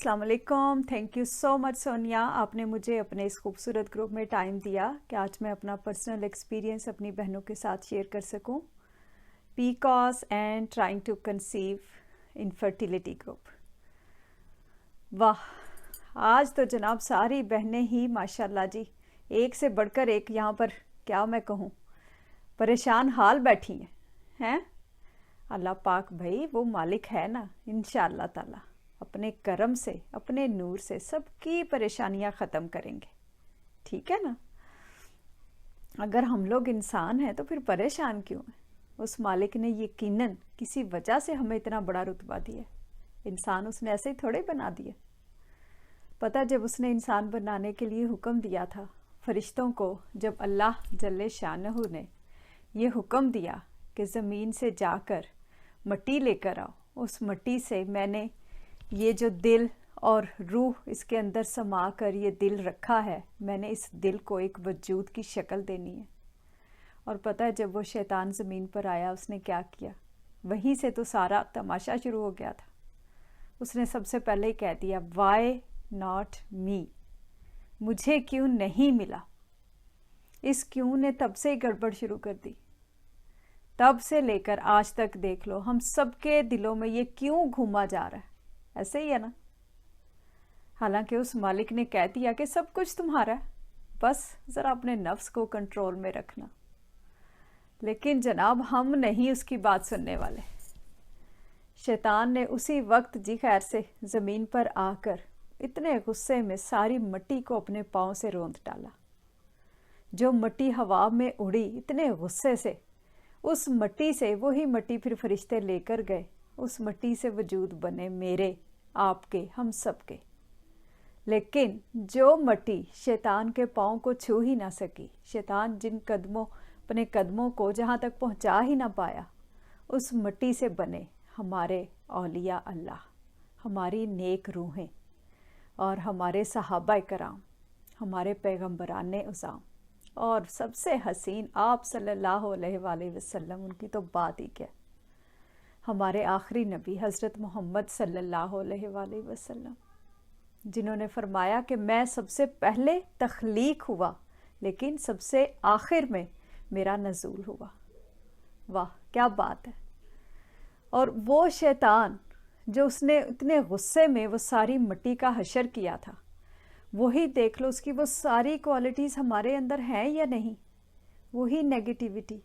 अस्सलाम वालेकुम। Thank you so much Sonia, आपने मुझे अपने इस खूबसूरत ग्रुप में टाइम दिया कि आज मैं अपना पर्सनल एक्सपीरियंस अपनी बहनों के साथ शेयर कर सकूं। PCOS and trying to conceive infertility group. वाह, आज तो जनाब सारी बहनें ही माशाल्लाह जी एक से बढ़कर एक यहाँ पर क्या मैं कहूँ परेशान हाल बैठी हैं। अल्लाह पाक भाई वो मालिक है ना, इंशाअल्लाह ताला अपने करम से अपने नूर से सबकी परेशानियां ख़त्म करेंगे। ठीक है ना। अगर हम लोग इंसान हैं तो फिर परेशान क्यों हैं? उस मालिक ने यकीनन किसी वजह से हमें इतना बड़ा रुतबा दिया। इंसान उसने ऐसे ही थोड़े बना दिए। पता, जब उसने इंसान बनाने के लिए हुक्म दिया था फरिश्तों को, जब अल्लाह जल्ले शानहू ने ये हुक्म दिया कि ज़मीन से जाकर मट्टी लेकर आओ, उस मट्टी से मैंने ये जो दिल और रूह इसके अंदर समा कर ये दिल रखा है, मैंने इस दिल को एक वजूद की शक्ल देनी है। और पता है जब वो शैतान ज़मीन पर आया उसने क्या किया? वहीं से तो सारा तमाशा शुरू हो गया था। उसने सबसे पहले ही कह दिया वाई नॉट मी, मुझे क्यों नहीं मिला। इस क्यों ने तब से ही गड़बड़ शुरू कर दी। तब से लेकर आज तक देख लो हम सबके दिलों में ये क्यों घूमा जा रहा है। ऐसे ही है ना। हालांकि उस मालिक ने कह दिया कि सब कुछ तुम्हारा है, बस ज़रा अपने नफ्स को कंट्रोल में रखना। लेकिन जनाब हम नहीं उसकी बात सुनने वाले। शैतान ने उसी वक्त जी खैर से ज़मीन पर आकर इतने गुस्से में सारी मिट्टी को अपने पाँव से रौंद डाला। जो मिट्टी हवा में उड़ी इतने गुस्से से, उस मिट्टी से वही मिट्टी फिर फरिश्ते लेकर गए। उस मिट्टी से वजूद बने मेरे, आपके, हम सब के। लेकिन जो मिट्टी शैतान के पाँव को छू ही ना सकी, शैतान जिन अपने कदमों को जहाँ तक पहुँचा ही ना पाया, उस मिट्टी से बने हमारे औलिया अल्लाह, हमारी नेक रूहें और हमारे सहाबा कराम, हमारे पैगम्बरान उज़ाम और सबसे हसीन आप सल्लल्लाहु अलैहि वसल्लम। उनकी तो बात ही क्या, हमारे आखिरी नबी हज़रत मोहम्मद सल्लल्लाहु अलैहि वसल्लम, जिन्होंने फरमाया कि मैं सबसे पहले तख्लीक हुआ लेकिन सबसे आखिर में मेरा नज़ूल हुआ। वाह क्या बात है। और वो शैतान जो उसने इतने गुस्से में वो सारी मिट्टी का हशर किया था, वही देख लो उसकी वो सारी क्वालिटीज़ हमारे अंदर हैं या नहीं। वही नेगेटिविटी,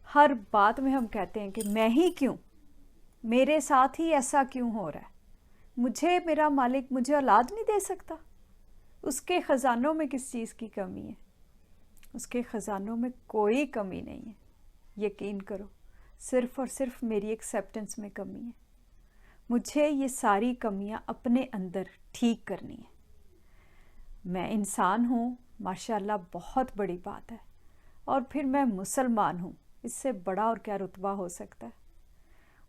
हर बात में हम कहते हैं कि मैं ही क्यों, मेरे साथ ही ऐसा क्यों हो रहा है, मुझे मेरा मालिक मुझे औलाद नहीं दे सकता। उसके ख़जानों में किस चीज़ की कमी है? उसके ख़जानों में कोई कमी नहीं है, यकीन करो। सिर्फ़ और सिर्फ मेरी एक्सेप्टेंस में कमी है। मुझे ये सारी कमियां अपने अंदर ठीक करनी है। मैं इंसान हूँ माशाल्लाह, बहुत बड़ी बात है। और फिर मैं मुसलमान हूँ, इससे बड़ा और क्या रुतबा हो सकता है।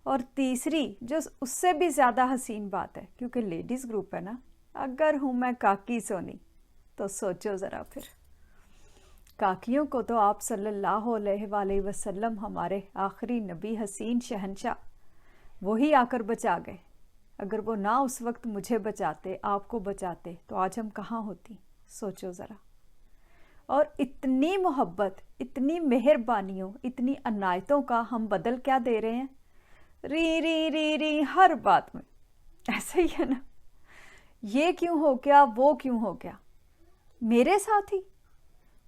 और तीसरी जो उससे भी ज़्यादा हसीन बात है, क्योंकि लेडीज़ ग्रुप है ना, अगर हूँ मैं काकी सोनी तो सोचो ज़रा फिर। काकियों को तो आप सल्लल्लाहु अलैहि वसल्लम, हमारे आखिरी नबी हसीन शहंशाह, वही आकर बचा गए। अगर वो ना उस वक्त मुझे बचाते, आपको बचाते, तो आज हम कहाँ होती? सोचो ज़रा। और इतनी मोहब्बत, इतनी मेहरबानियों, इतनी अनायतों का हम बदल क्या दे रहे हैं? री री री री हर बात में। ऐसे ही है ना। ये क्यों हो गया, वो क्यों हो गया, मेरे साथ ही।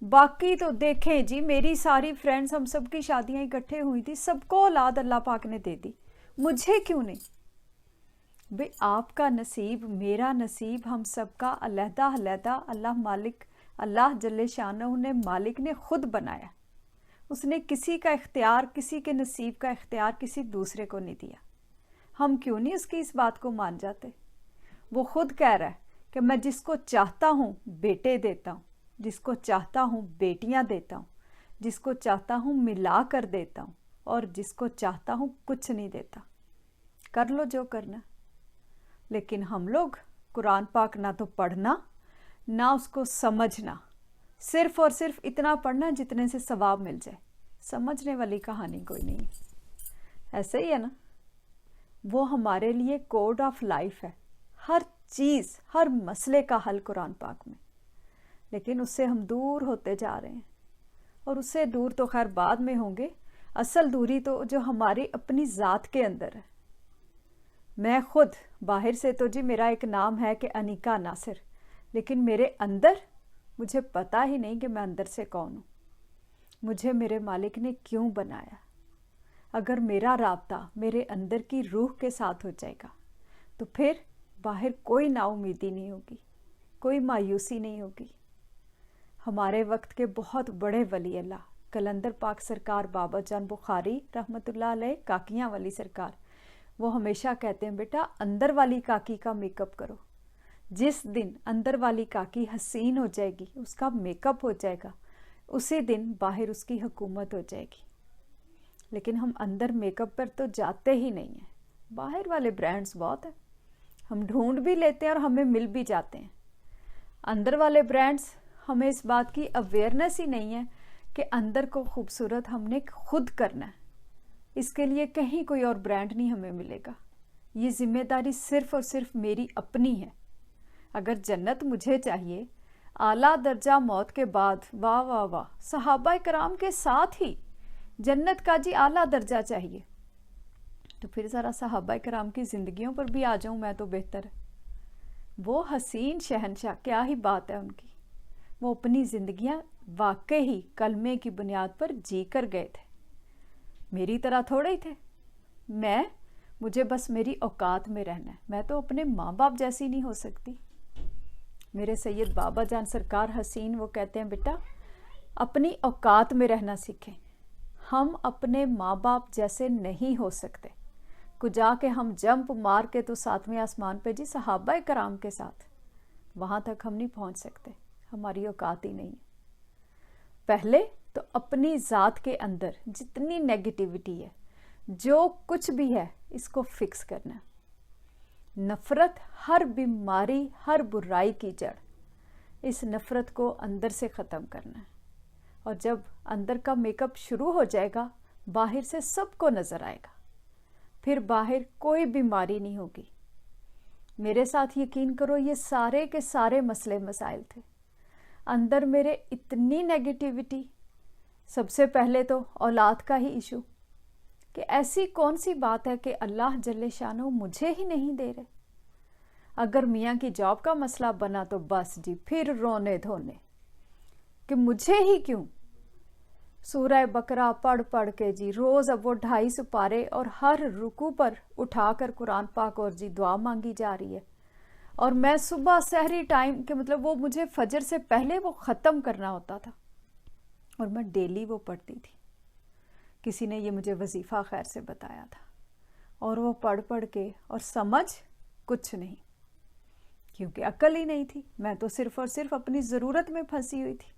बाकी तो देखें जी, मेरी सारी फ्रेंड्स, हम सबकी शादियां इकट्ठे हुई थी, सबको औलाद अल्लाह पाक ने दे दी, मुझे क्यों नहीं? भाई आपका नसीब, मेरा नसीब, हम सबका अलहदा अलहदा अल्लाह मालिक, अल्लाह जल्ले शानहू ने, मालिक ने खुद बनाया। उसने किसी का इख्तियार, किसी के नसीब का इख्तियार किसी दूसरे को नहीं दिया। हम क्यों नहीं उसकी इस बात को मान जाते? वो खुद कह रहा है कि मैं जिसको चाहता हूँ बेटे देता हूँ, जिसको चाहता हूँ बेटियाँ देता हूँ, जिसको चाहता हूँ मिला कर देता हूँ, और जिसको चाहता हूँ कुछ नहीं देता। कर लो जो करना। लेकिन हम लोग कुरान पाक ना तो पढ़ना, ना उसको समझना, सिर्फ और सिर्फ इतना पढ़ना जितने से सवाब मिल जाए। समझने वाली कहानी कोई नहीं है। ऐसे ही है ना। वो हमारे लिए कोड ऑफ लाइफ है। हर चीज़, हर मसले का हल कुरान पाक में। लेकिन उससे हम दूर होते जा रहे हैं, और उससे दूर तो खैर बाद में होंगे। असल दूरी तो जो हमारी अपनी ज़ात के अंदर है। मैं खुद बाहर से तो जी मेरा एक नाम है कि अनिका नासिर, लेकिन मेरे अंदर मुझे पता ही नहीं कि मैं अंदर से कौन हूँ, मुझे मेरे मालिक ने क्यों बनाया। अगर मेरा राब्ता मेरे अंदर की रूह के साथ हो जाएगा तो फिर बाहर कोई नाउमीदी नहीं होगी, कोई मायूसी नहीं होगी। हमारे वक्त के बहुत बड़े वली अल्लाह कलंदर पाक सरकार बाबा जान बुखारी रहमतुल्लाह अलैह, काकियाँ वाली सरकार, वो हमेशा कहते हैं बेटा अंदर वाली काकी का मेकअप करो। जिस दिन अंदर वाली काकी हसीन हो जाएगी, उसका मेकअप हो जाएगा, उसी दिन बाहर उसकी हुकूमत हो जाएगी। लेकिन हम अंदर मेकअप पर तो जाते ही नहीं हैं। बाहर वाले ब्रांड्स बहुत हैं, हम ढूंढ भी लेते हैं और हमें मिल भी जाते हैं। अंदर वाले ब्रांड्स, हमें इस बात की अवेयरनेस ही नहीं है कि अंदर को खूबसूरत हमने खुद करना है। इसके लिए कहीं कोई और ब्रांड नहीं हमें मिलेगा। ये जिम्मेदारी सिर्फ और सिर्फ मेरी अपनी है। अगर जन्नत मुझे चाहिए, आला दर्जा मौत के बाद, वाह वाह वाह, सहाबा कराम के साथ ही जन्नत का जी आला दर्जा चाहिए, तो फिर ज़रा सहाबा कराम की ज़िंदगियों पर भी आ जाऊं मैं तो बेहतर है। वो हसीन शहनशाह, क्या ही बात है उनकी। वो अपनी ज़िंदगियां वाकई ही कलमे की बुनियाद पर जी कर गए थे। मेरी तरह थोड़े ही थे। मुझे बस मेरी औकात में रहना है। मैं तो अपने माँ बाप जैसी नहीं हो सकती। मेरे सैयद बाबा जान सरकार हसीन, वो कहते हैं बेटा अपनी औकात में रहना सीखें। हम अपने माँ बाप जैसे नहीं हो सकते। कुछ जाके हम जंप मार के तो 7वें आसमान पे जी सहाबा कराम के साथ, वहाँ तक हम नहीं पहुँच सकते। हमारी औकात ही नहीं है। पहले तो अपनी ज़ात के अंदर जितनी नेगेटिविटी है, जो कुछ भी है, इसको फिक्स करना। नफ़रत हर बीमारी, हर बुराई की जड़। इस नफ़रत को अंदर से ख़त्म करना है। और जब अंदर का मेकअप शुरू हो जाएगा, बाहर से सबको नज़र आएगा। फिर बाहर कोई बीमारी नहीं होगी। मेरे साथ यकीन करो, ये सारे के सारे मसले मसाइल थे। अंदर मेरे इतनी नेगेटिविटी, सबसे पहले तो औलाद का ही इशू, कि ऐसी कौन सी बात है कि अल्लाह जल्ले शानो मुझे ही नहीं दे रहे। अगर मियाँ की जॉब का मसला बना तो बस जी फिर रोने धोने कि मुझे ही क्यों। सूरह बकरा पढ़ पढ़ के जी रोज़ अब वो 250 पारे और हर रुकू पर उठाकर कुरान पाक और जी दुआ मांगी जा रही है। और मैं सुबह सहरी टाइम के मतलब वो मुझे फजर से पहले वो ख़त्म करना होता था, और मैं डेली वो पढ़ती थी। किसी ने ये मुझे वजीफ़ा खैर से बताया था, और वो पढ़ पढ़ के, और समझ कुछ नहीं, क्योंकि अक्ल ही नहीं थी। मैं तो सिर्फ और सिर्फ अपनी ज़रूरत में फंसी हुई थी।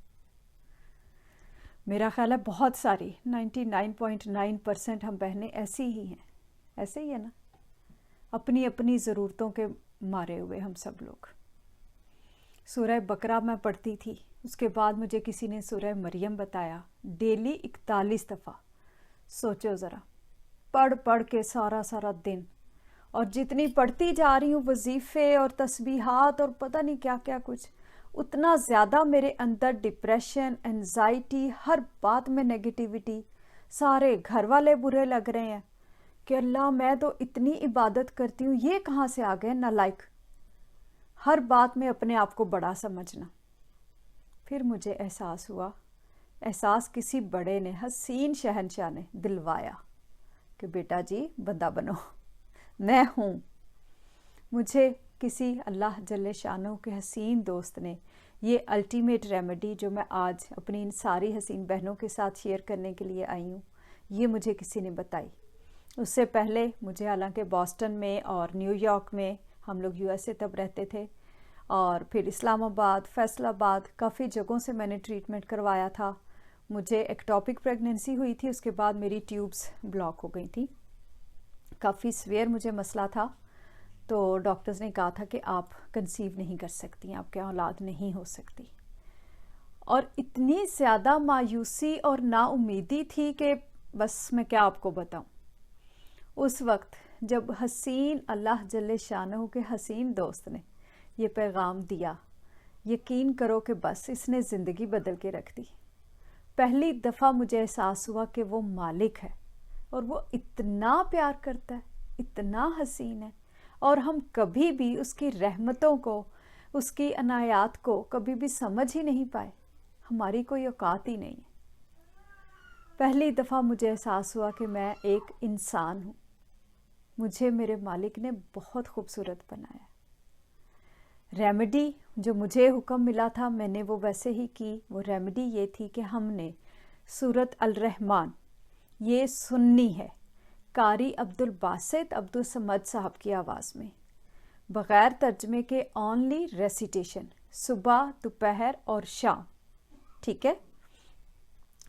मेरा ख्याल है बहुत सारी 99.9% हम बहनें ऐसी ही हैं, ऐसे ही है ना, अपनी अपनी ज़रूरतों के मारे हुए हम सब लोग। सूरह बकरा मैं पढ़ती थी, उसके बाद मुझे किसी ने सूरह मरियम बताया, डेली 41 दफ़ा। सोचो ज़रा, पढ़ पढ़ के सारा सारा दिन, और जितनी पढ़ती जा रही हूँ वजीफ़े और तस्बीहात और पता नहीं क्या क्या कुछ, उतना ज़्यादा मेरे अंदर डिप्रेशन, एंजाइटी, हर बात में नेगेटिविटी। सारे घर वाले बुरे लग रहे हैं कि अल्लाह मैं तो इतनी इबादत करती हूँ, ये कहाँ से आ गए नालायक। हर बात में अपने आप को बड़ा समझना। फिर मुझे एहसास हुआ, एहसास किसी बड़े ने, हसीन शहनशाह ने दिलवाया कि बेटा जी बंदा बनो, मैं हूँ। मुझे किसी अल्लाह जल्ले शानो के हसीन दोस्त ने ये अल्टीमेट रेमेडी, जो मैं आज अपनी इन सारी हसीन बहनों के साथ शेयर करने के लिए आई हूँ, ये मुझे किसी ने बताई। उससे पहले मुझे हालांकि बॉस्टन में और न्यूयॉर्क में, हम लोग यूएसए तब रहते थे, और फिर इस्लामाबाद, फैसलाबाद, काफ़ी जगहों से मैंने ट्रीटमेंट करवाया था। मुझे एक्टोपिक प्रेगनेंसी हुई थी, उसके बाद मेरी ट्यूब्स ब्लॉक हो गई थी, काफ़ी सीवियर मुझे मसला था। तो डॉक्टर्स ने कहा था कि आप कंसीव नहीं कर सकती, आपके औलाद नहीं हो सकती। और इतनी ज़्यादा मायूसी और नाउमीदी थी कि बस मैं क्या आपको बताऊं। उस वक्त जब हसीन अल्लाह जल्ले शानहू के हसीन दोस्त ने ये पैगाम दिया, यकीन करो कि बस इसने ज़िंदगी बदल के रख दी। पहली दफ़ा मुझे एहसास हुआ कि वो मालिक है और वो इतना प्यार करता है, इतना हसीन है, और हम कभी भी उसकी रहमतों को, उसकी अनायात को कभी भी समझ ही नहीं पाए। हमारी कोई औकात ही नहीं है। पहली दफ़ा मुझे एहसास हुआ कि मैं एक इंसान हूँ, मुझे मेरे मालिक ने बहुत खूबसूरत बनाया। रेमेडी जो मुझे हुक्म मिला था मैंने वो वैसे ही की। वो रेमेडी ये थी कि हमने सूरत अल रहमान ये सुननी है, कारी अब्दुल बासित अब्दुल समद साहब की आवाज़ में, बग़ैर तर्जमे के, ओनली रेसिटेशन, सुबह दोपहर और शाम। ठीक है।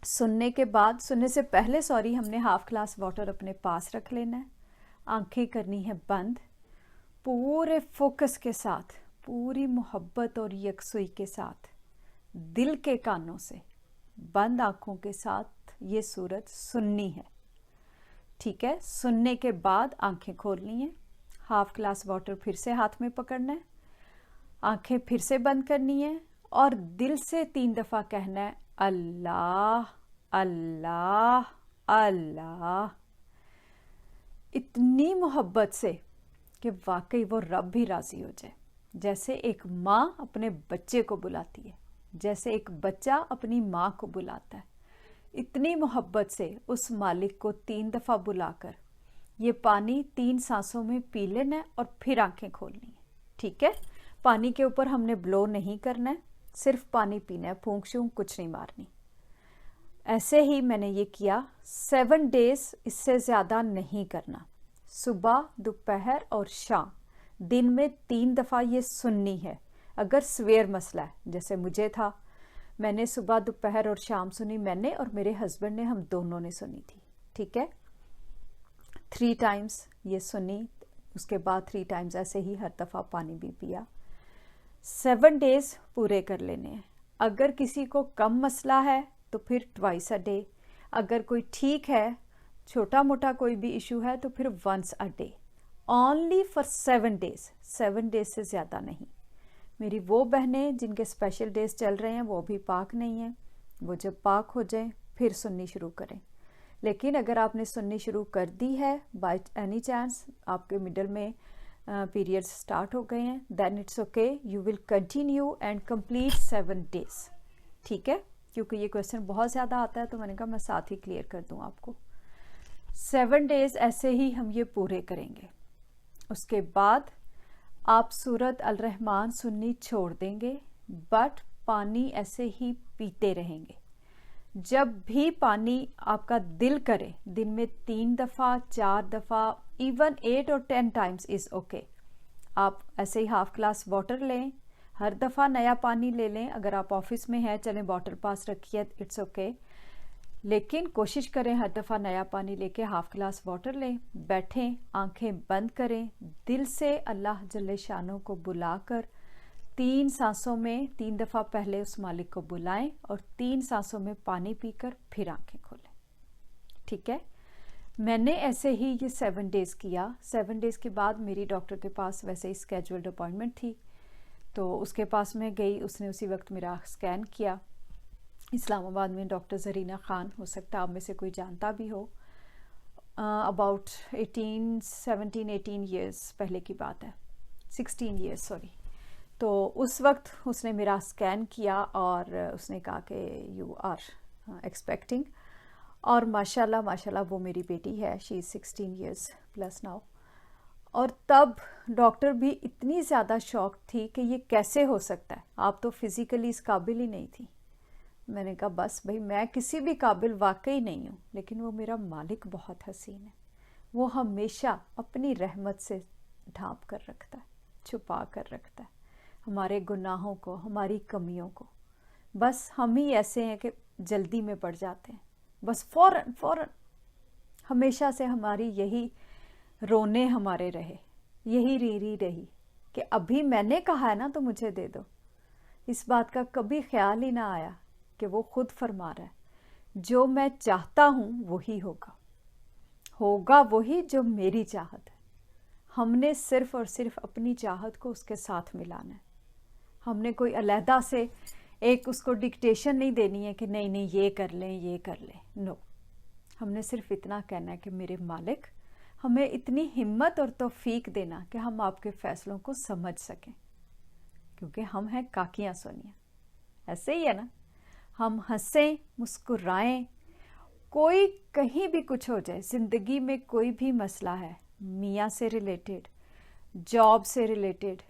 सुनने के बाद, सुनने से पहले सॉरी, हमने हाफ ग्लास वाटर अपने पास रख लेना है, आंखें करनी है बंद, पूरे फोकस के साथ, पूरी मोहब्बत और यकसुई के साथ, दिल के कानों से, बंद आंखों के साथ ये सूरत सुननी है। ठीक है। सुनने के बाद आंखें खोलनी है, हाफ ग्लास वाटर फिर से हाथ में पकड़ना है, आंखें फिर से बंद करनी है और दिल से 3 दफ़ा कहना है अल्लाह अल्लाह अल्लाह, इतनी मोहब्बत से कि वाकई वो रब भी राज़ी हो जाए। जैसे एक माँ अपने बच्चे को बुलाती है, जैसे एक बच्चा अपनी माँ को बुलाता है, इतनी मोहब्बत से उस मालिक को 3 दफ़ा बुलाकर ये पानी 3 सांसों में पी लेना है और फिर आंखें खोलनी है। ठीक है। पानी के ऊपर हमने ब्लो नहीं करना है, सिर्फ पानी पीना है, फूंक शूंक कुछ नहीं मारनी। ऐसे ही मैंने ये किया 7 डेज, इससे ज़्यादा नहीं करना। सुबह दोपहर और शाम, दिन में 3 दफ़ा ये सुननी है। अगर सवेर मसला है जैसे मुझे था, मैंने सुबह दोपहर और शाम सुनी, मैंने और मेरे हस्बैंड ने, हम दोनों ने सुनी थी। ठीक है। 3 टाइम्स ये सुनी, उसके बाद 3 टाइम्स ऐसे ही हर दफ़ा पानी भी पिया। 7 डेज पूरे कर लेने हैं। अगर किसी को कम मसला है तो फिर ट्वाइस अ डे, अगर कोई ठीक है, छोटा मोटा कोई भी इशू है तो फिर once a day, only for 7 days. 7 days से ज़्यादा नहीं। मेरी वो बहनें जिनके स्पेशल डेज चल रहे हैं वो भी पाक नहीं हैं, वो जब पाक हो जाएं फिर सुननी शुरू करें। लेकिन अगर आपने सुननी शुरू कर दी है, बाय एनी चांस आपके मिडल में पीरियड्स स्टार्ट हो गए हैं, then it's okay, you will continue and complete 7 days. ठीक है। क्योंकि ये क्वेश्चन बहुत ज़्यादा आता है तो मैंने कहा मैं साथ ही क्लियर कर दूं आपको। 7 डेज ऐसे ही हम ये पूरे करेंगे। उसके बाद आप सूरत अल रहमान सुननी छोड़ देंगे, बट पानी ऐसे ही पीते रहेंगे। जब भी पानी आपका दिल करे, दिन में 3 दफ़ा, 4 दफ़ा, इवन 8 और 10 टाइम्स इज़ ओके। आप ऐसे ही हाफ ग्लास वाटर लें, हर दफ़ा नया पानी ले लें। अगर आप ऑफिस में हैं, चलें बॉटल पास रखिए, इट्स ओके, लेकिन कोशिश करें हर दफ़ा नया पानी लेके हाफ ग्लास वाटर लें, बैठें, आंखें बंद करें, दिल से अल्लाह जल्ले शानों को बुलाकर 3 सांसों में 3 दफ़ा पहले उस मालिक को बुलाएं और 3 सांसों में पानी पीकर फिर आंखें खोलें। ठीक है। मैंने ऐसे ही ये 7 डेज़ किया। 7 डेज़ के बाद मेरी डॉक्टर के पास वैसे ही स्केड्यूल्ड अपॉइंटमेंट थी, तो उसके पास मैं गई। उसने उसी वक्त मेरा स्कैन किया। इस्लामाबाद में डॉक्टर ज़रीना ख़ान, हो सकता है आप में से कोई जानता भी हो, अबाउट 17-18 ईयर्स पहले की बात है, 16 ईयर्स सॉरी। तो उस वक्त उसने मेरा स्कैन किया और उसने कहा कि यू आर एक्सपेक्टिंग, और माशाल्लाह माशाल्लाह वो मेरी बेटी है, she is 16 years plus now. और तब डॉक्टर भी इतनी ज़्यादा शॉक थी कि ये कैसे हो सकता है, आप तो फिज़िकली इस काबिल ही नहीं थी। मैंने कहा बस भाई, मैं किसी भी काबिल वाकई नहीं हूँ, लेकिन वो मेरा मालिक बहुत हसीन है, वो हमेशा अपनी रहमत से ढांप कर रखता है, छुपा कर रखता है हमारे गुनाहों को, हमारी कमियों को। बस हम ही ऐसे हैं कि जल्दी में पड़ जाते हैं, बस फ़ौरन फ़ौरन। हमेशा से हमारी यही रोने हमारे रहे, यही री रही कि अभी मैंने कहा है ना तो मुझे दे दो। इस बात का कभी ख्याल ही ना आया कि वो खुद फरमा रहा है, जो मैं चाहता हूँ वही होगा, होगा वही जो मेरी चाहत है। हमने सिर्फ और सिर्फ अपनी चाहत को उसके साथ मिलाना है। हमने कोई अलहदा से एक उसको डिक्टेशन नहीं देनी है कि नहीं नहीं ये कर लें ये कर लें, नो। हमने सिर्फ इतना कहना है कि मेरे मालिक, हमें इतनी हिम्मत और तौफीक देना कि हम आपके फैसलों को समझ सकें, क्योंकि हम हैं काकियाँ सोनिया। ऐसे ही है ना, हम हंसें मुस्कुराएं, कोई कहीं भी कुछ हो जाए, ज़िंदगी में कोई भी मसला है, मियाँ से रिलेटेड, जॉब से रिलेटेड,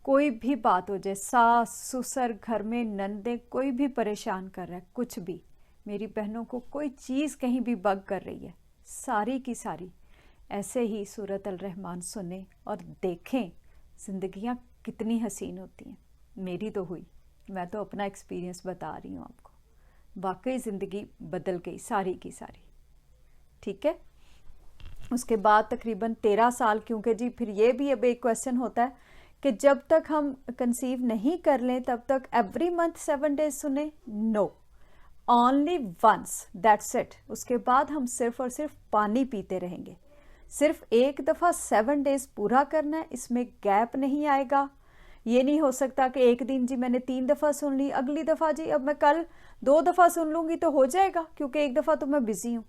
कोई भी बात हो जाए, सास ससुर, घर में नंदे, कोई भी परेशान कर रहा है, कुछ भी, मेरी बहनों को कोई चीज़ कहीं भी बग कर रही है, सारी की सारी ऐसे ही सूरत अल रहमान सुने और देखें ज़िंदगियाँ कितनी हसीन होती हैं। मेरी तो हुई, मैं तो अपना एक्सपीरियंस बता रही हूँ आपको, वाकई ज़िंदगी बदल गई सारी की सारी। ठीक है, उसके बाद तकरीबन 13 साल, क्योंकि जी फिर ये भी अब एक क्वेश्चन होता है कि जब तक हम कंसीव नहीं कर लें तब तक एवरी मंथ 7 डेज सुने, no, only once, that's it. उसके बाद हम सिर्फ और सिर्फ पानी पीते रहेंगे। सिर्फ एक दफ़ा 7 डेज पूरा करना है, इसमें गैप नहीं आएगा। ये नहीं हो सकता कि एक दिन जी मैंने 3 दफ़ा सुन ली, अगली दफ़ा जी अब मैं कल 2 दफ़ा सुन लूँगी तो हो जाएगा, क्योंकि एक दफ़ा तो मैं बिज़ी हूँ।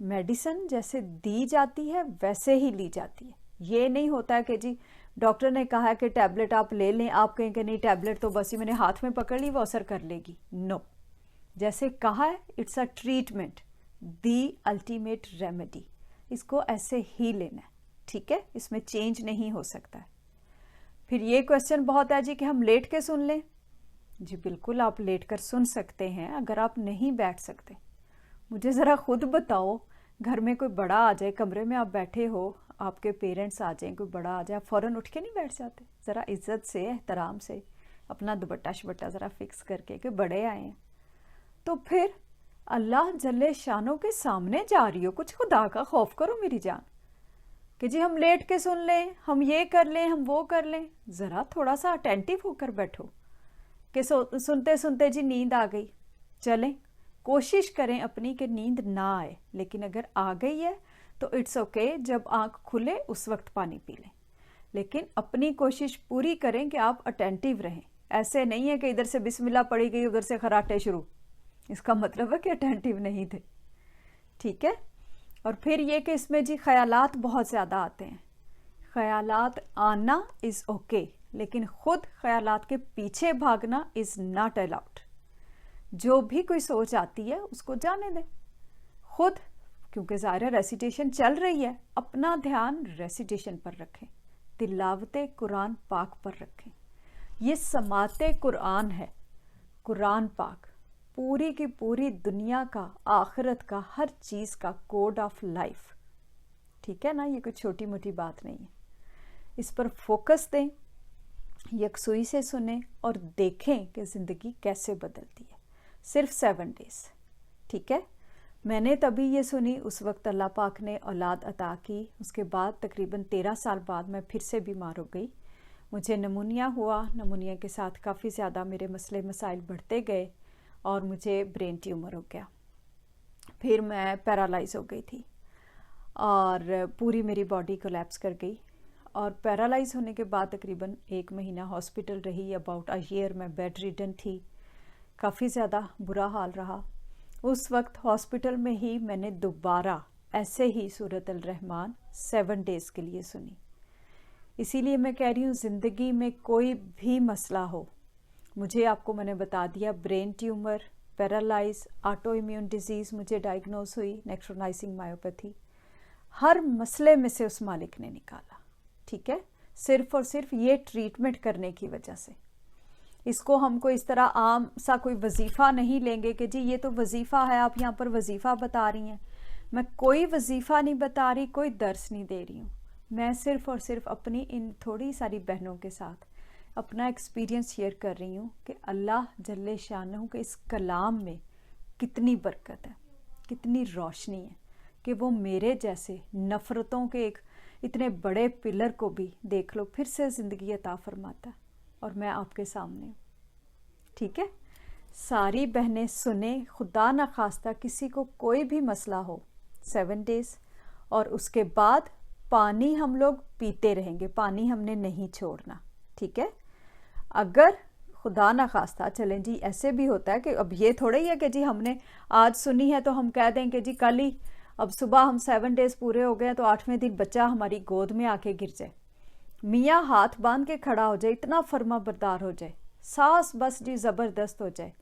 मेडिसिन जैसे दी जाती है वैसे ही ली जाती है। ये नहीं होता है कि जी डॉक्टर ने कहा है कि टैबलेट आप ले लें, आप कहें कि नहीं टैबलेट तो बस ही मैंने हाथ में पकड़ ली वो असर कर लेगी, नो। जैसे कहा है, it's a treatment, the ultimate remedy, इसको ऐसे ही लेना है। ठीक है, इसमें चेंज नहीं हो सकता है। फिर ये क्वेश्चन बहुत है जी कि हम लेट के सुन लें। जी बिल्कुल, आप लेट कर सुन सकते हैं अगर आप नहीं बैठ सकते। मुझे ज़रा खुद बताओ, घर में कोई बड़ा आ जाए, कमरे में आप बैठे हो, आपके पेरेंट्स आ जाएं, कोई बड़ा आ जाए, आप फ़ौरन उठ के नहीं बैठ जाते? ज़रा इज्जत से, एहतराम से अपना दुपट्टा शुपट्टा ज़रा फिक्स करके कि बड़े आए हैं। तो फिर अल्लाह जल्ले शानों के सामने जा रही हो, कुछ खुदा का खौफ करो मेरी जान, कि जी हम लेट के सुन लें, हम ये कर लें, हम वो कर लें। ज़रा थोड़ा सा अटेंटिव होकर बैठो कि सुनते सुनते जी नींद आ गई। चलें, कोशिश करें अपनी कि नींद ना आए, लेकिन अगर आ गई है तो इट्स ओके, जब आँख खुले उस वक्त पानी पी लें। लेकिन अपनी कोशिश पूरी करें कि आप अटेंटिव रहें। ऐसे नहीं है कि इधर से बिस्मिल्लाह पड़ी गई उधर से खराटे शुरू, इसका मतलब है कि अटेंटिव नहीं थे। ठीक है, और फिर ये कि इसमें जी ख्यालात बहुत ज़्यादा आते हैं। ख्यालात आना इज़ ओके, लेकिन ख़ुद ख्यालात के पीछे भागना इज़ नॉट अलाउड। जो भी कोई सोच आती है उसको जाने दें खुद, क्योंकि ज़ाहिर रेसिटेशन चल रही है, अपना ध्यान रेसिटेशन पर रखें, तिलावते कुरान पाक पर रखें। ये समाते कुरान है, कुरान पाक पूरी की पूरी दुनिया का, आखिरत का, हर चीज़ का कोड ऑफ लाइफ। ठीक है ना, ये कोई छोटी मोटी बात नहीं है। इस पर फोकस दें, यकसुई से सुने और देखें कि ज़िंदगी कैसे बदलती है। सिर्फ 7 डेज। ठीक है, मैंने तभी ये सुनी, उस वक्त अल्लाह पाक ने औलाद अता की। उसके बाद तकरीबन 13 साल बाद मैं फिर से बीमार हो गई, मुझे नमूनिया हुआ। नमूनिया के साथ काफ़ी ज़्यादा मेरे मसले मसाइल बढ़ते गए और मुझे ब्रेन ट्यूमर हो गया। फिर मैं पैरालाइज़ हो गई थी और पूरी मेरी बॉडी कोलैप्स कर गई। और पैरालाइज़ होने के बाद तकरीबन 1 महीना हॉस्पिटल रही, अबाउट अ ईयर मैं बेड रिडन थी, काफ़ी ज़्यादा बुरा हाल रहा। उस वक्त हॉस्पिटल में ही मैंने दोबारा ऐसे ही सूरत अल रहमान 7 डेज़ के लिए सुनी। इसीलिए मैं कह रही हूँ, ज़िंदगी में कोई भी मसला हो, मुझे आपको मैंने बता दिया, brain tumour, paralyse, auto immune disease मुझे डायग्नोज हुई, नेफ्रोनाइजिंग मायोपैथी, हर मसले में से उस मालिक ने निकाला। ठीक है, सिर्फ और सिर्फ ये ट्रीटमेंट करने की वजह से। इसको हमको इस तरह आम सा कोई वजीफ़ा नहीं लेंगे कि जी ये तो वजीफ़ा है, आप यहाँ पर वजीफ़ा बता रही हैं। मैं कोई वजीफ़ा नहीं बता रही, कोई दर्स नहीं दे रही हूँ। मैं सिर्फ और सिर्फ अपनी इन थोड़ी सारी बहनों के साथ अपना एक्सपीरियंस शेयर कर रही हूँ कि अल्लाह जल्ले शानहू के इस कलाम में कितनी बरकत है, कितनी रोशनी है, कि वो मेरे जैसे नफ़रतों के एक इतने बड़े पिलर को भी देख लो फिर से ज़िंदगी अता फरमाता है। और मैं आपके सामने हूँ। ठीक है, सारी बहनें सुने, खुदा न खास्ता किसी को कोई भी मसला हो, 7 डेज़ और उसके बाद पानी हम लोग पीते रहेंगे, पानी हमने नहीं छोड़ना, ठीक है। अगर खुदा ना खास्ता, चलें जी, ऐसे भी होता है कि अब ये थोड़ा ही है कि जी हमने आज सुनी है तो हम कह दें कि जी कल ही, अब सुबह हम 7 डेज पूरे हो गए तो 8वें दिन बच्चा हमारी गोद में आके गिर जाए, मियाँ हाथ बांध के खड़ा हो जाए, इतना फर्मा बरदार हो जाए, सास बस जी ज़बरदस्त हो जाए,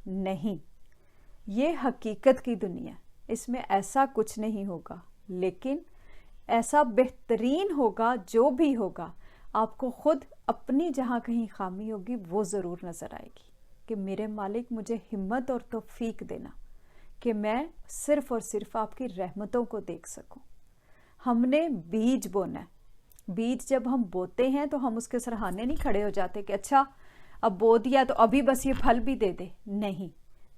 नहीं, ये हकीकत की दुनिया, इसमें ऐसा कुछ नहीं होगा। लेकिन ऐसा बेहतरीन होगा, जो भी होगा आपको खुद अपनी जहाँ कहीं खामी होगी वो ज़रूर नज़र आएगी कि मेरे मालिक मुझे हिम्मत और तौफीक देना कि मैं सिर्फ़ और सिर्फ आपकी रहमतों को देख सकूं। हमने बीज बोना है, बीज जब हम बोते हैं तो हम उसके सराहने नहीं खड़े हो जाते कि अच्छा अब बो दिया तो अभी बस ये फल भी दे दे, नहीं,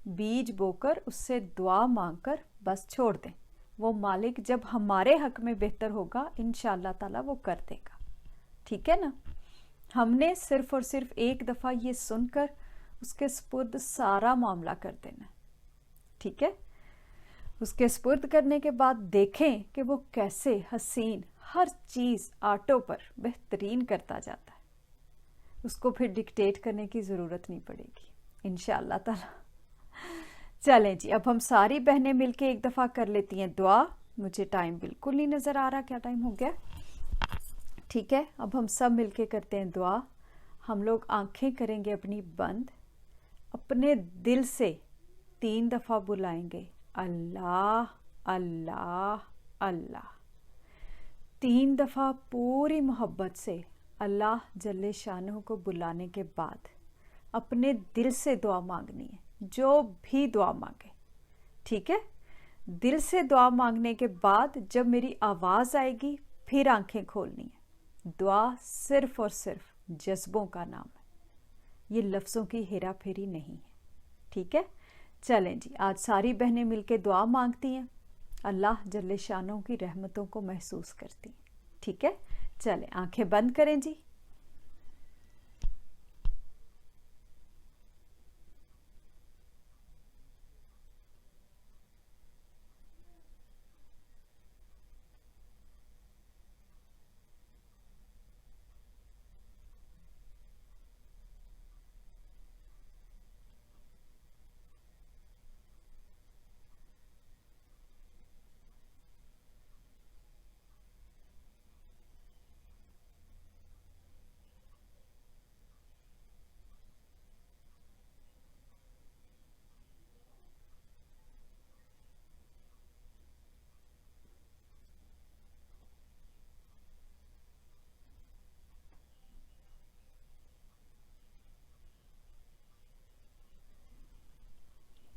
बीज बोकर उससे दुआ मांगकर बस छोड़ दें। वो मालिक जब हमारे हक में बेहतर होगा इंशाअल्लाह ताला वो कर देगा, ठीक है ना। हमने सिर्फ और सिर्फ एक दफ़ा ये सुनकर उसके स्पुर्द सारा मामला कर देना, ठीक है। उसके स्पुर्द करने के बाद देखें कि वो कैसे हसीन हर चीज़ आटों पर बेहतरीन करता जाता है, उसको फिर डिक्टेट करने की ज़रूरत नहीं पड़ेगी इंशाअल्लाह ताला। चलें जी, अब हम सारी बहनें मिलके एक दफ़ा कर लेती हैं दुआ। मुझे टाइम बिल्कुल नहीं नज़र आ रहा, क्या टाइम हो गया, ठीक है। अब हम सब मिलके करते हैं दुआ। हम लोग आंखें करेंगे अपनी बंद, अपने दिल से 3 दफ़ा बुलाएंगे अल्लाह अल्लाह अल्लाह। 3 दफ़ा पूरी मोहब्बत से अल्लाह जल्ले शानहू को बुलाने के बाद अपने दिल से दुआ मांगनी है, जो भी दुआ मांगे, ठीक है। दिल से दुआ मांगने के बाद जब मेरी आवाज़ आएगी फिर आंखें खोलनी है। दुआ सिर्फ और सिर्फ जज्बों का नाम है, ये लफ्ज़ों की हेरा फेरी नहीं है, ठीक है। चलें जी, आज सारी बहनें मिलके दुआ मांगती हैं, अल्लाह जल्ले शानों की रहमतों को महसूस करती हैं, ठीक है। चलें, आंखें बंद करें जी।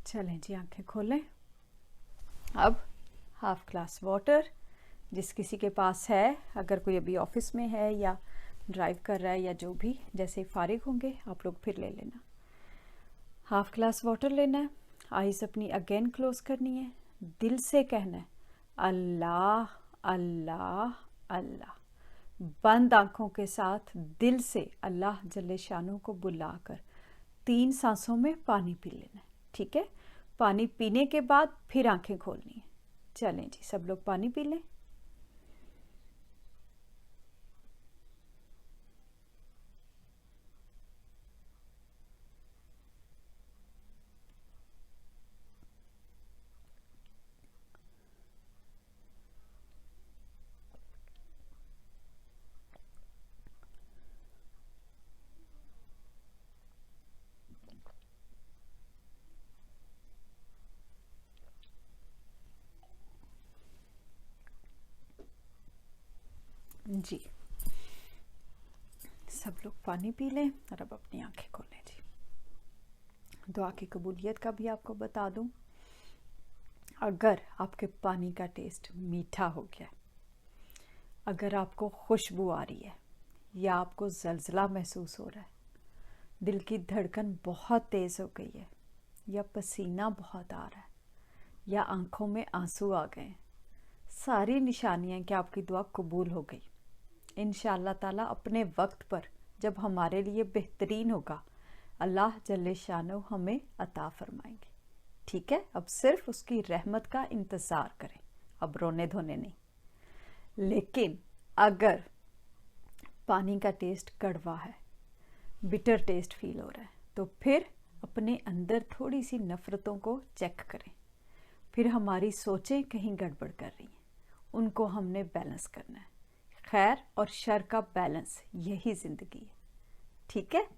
चलें जी, आंखें खोलें। अब हाफ ग्लास वाटर, जिस किसी के पास है, अगर कोई अभी ऑफिस में है या ड्राइव कर रहा है या जो भी, जैसे फारिग होंगे आप लोग फिर ले लेना। हाफ ग्लास वाटर लेना है, आइज़ अपनी अगेन क्लोज करनी है, दिल से कहना है अल्लाह अल्लाह अल्लाह। बंद आंखों के साथ दिल से अल्लाह जल्ले शानों को बुलाकर 3 सांसों में पानी पी लेना है, ठीक है। पानी पीने के बाद फिर आंखें खोलनी है। चलें जी, सब लोग पानी पी लें। जी, सब लोग पानी पी लें और अब अपनी आंखें खोलें जी। दुआ की कबूलियत का भी आपको बता दूं, अगर आपके पानी का टेस्ट मीठा हो गया, अगर आपको खुशबू आ रही है, या आपको जलजला महसूस हो रहा है, दिल की धड़कन बहुत तेज़ हो गई है, या पसीना बहुत आ रहा है, या आंखों में आंसू आ गए, सारी निशानियां कि आपकी दुआ कबूल हो गई। इंशाअल्लाह ताला अपने वक्त पर जब हमारे लिए बेहतरीन होगा, अल्लाह जल्ले शानो हमें अता फरमाएंगे, ठीक है। अब सिर्फ उसकी रहमत का इंतज़ार करें, अब रोने धोने नहीं। लेकिन अगर पानी का टेस्ट कड़वा है, बिटर टेस्ट फील हो रहा है, तो फिर अपने अंदर थोड़ी सी नफ़रतों को चेक करें। फिर हमारी सोचें कहीं गड़बड़ कर रही हैं, उनको हमने बैलेंस करना है। खैर और शर का बैलेंस, यही ज़िंदगी है। ठीक है,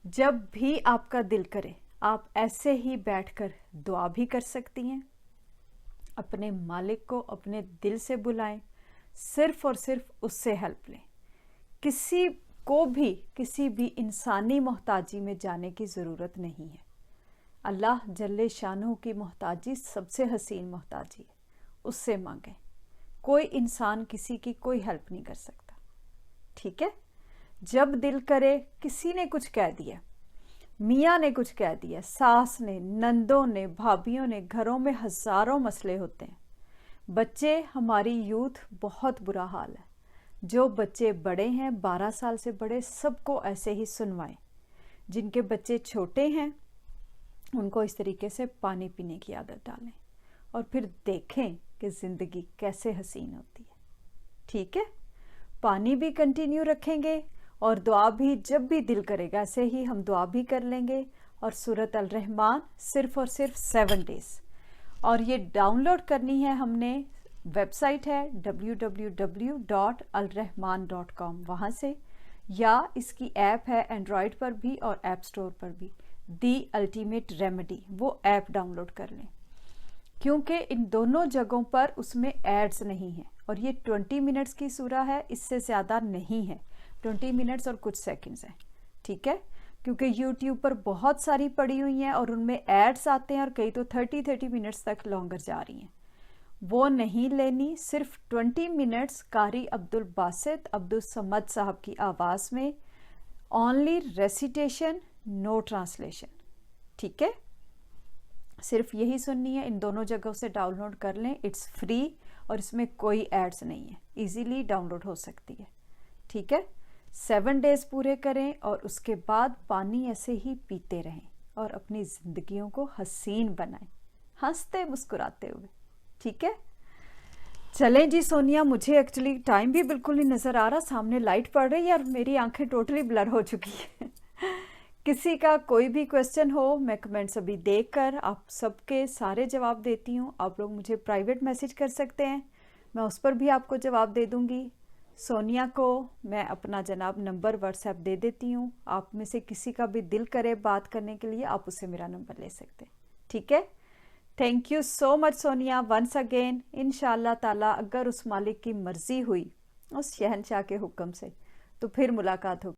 जब भी आपका दिल करे आप ऐसे ही बैठकर दुआ भी कर सकती हैं। अपने मालिक को अपने दिल से बुलाएं, सिर्फ और सिर्फ उससे हेल्प लें। किसी को भी किसी भी इंसानी मोहताजी में जाने की ज़रूरत नहीं है। अल्लाह जल्ले शानहू की मोहताजी सबसे हसीन मोहताजी है, उससे मांगें। कोई इंसान किसी की कोई हेल्प नहीं कर सकता। ठीक है, जब दिल करे, किसी ने कुछ कह दिया, मियाँ ने कुछ कह दिया, सास ने, नंदों ने, भाभियों ने, घरों में हजारों मसले होते हैं। बच्चे, हमारी यूथ बहुत बुरा हाल है। जो बच्चे बड़े हैं 12 साल से बड़े, सबको ऐसे ही सुनवाएं। जिनके बच्चे छोटे हैं उनको इस तरीके से पानी पीने की आदत डालें और फिर देखें कि ज़िंदगी कैसे हसीन होती है। ठीक है, पानी भी कंटिन्यू रखेंगे और दुआ भी जब भी दिल करेगा ऐसे ही हम दुआ भी कर लेंगे। और सूरत अल रहमान सिर्फ और सिर्फ 7 डेज़, और ये डाउनलोड करनी है हमने। वेबसाइट है www.alrahman.com, वहाँ से, या इसकी ऐप है एंड्रॉयड पर भी और ऐप स्टोर पर भी, दी अल्टीमेट रेमेडी, वो ऐप डाउनलोड कर लें। क्योंकि इन दोनों जगहों पर उसमें एड्स नहीं है और ये 20 मिनट्स की सूरा है, इससे ज़्यादा नहीं है। 20 मिनट्स और कुछ सेकंड्स हैं। ठीक है, क्योंकि यूट्यूब पर बहुत सारी पड़ी हुई हैं और उनमें एड्स आते हैं और कई तो 30 मिनट्स तक लॉन्गर जा रही हैं। वो नहीं लेनी। सिर्फ 20 मिनट्स कारी अब्दुल बासित अब्दुल समद साहब की आवाज़ में, ओनली रेसिटेशन, नो ट्रांसलेशन। ठीक है, सिर्फ यही सुननी है। इन दोनों जगहों से डाउनलोड कर लें, इट्स फ्री और इसमें कोई एड्स नहीं है, इजीली डाउनलोड हो सकती है। ठीक है, 7 डेज़ पूरे करें और उसके बाद पानी ऐसे ही पीते रहें और अपनी ज़िंदगियों को हसीन बनाएं, हंसते मुस्कुराते हुए। ठीक है, चलें जी सोनिया, मुझे एक्चुअली टाइम भी बिल्कुल नहीं नज़र आ रहा, सामने लाइट पड़ रही है और मेरी आंखें टोटली ब्लर हो चुकी है। किसी का कोई भी क्वेश्चन हो, मैं कमेंट्स अभी देखकर आप सबके सारे जवाब देती हूँ। आप लोग मुझे प्राइवेट मैसेज कर सकते हैं, मैं उस पर भी आपको जवाब दे दूँगी। सोनिया को मैं अपना जनाब नंबर व्हाट्सएप दे देती हूँ। आप में से किसी का भी दिल करे बात करने के लिए, आप उससे मेरा नंबर ले सकते हैं। ठीक है, thank you so much Sonia once again. इंशाल्लाह ताला अगर उस मालिक की मर्ज़ी हुई, उस शहनशाह के हुक्म से, तो फिर मुलाकात होगी।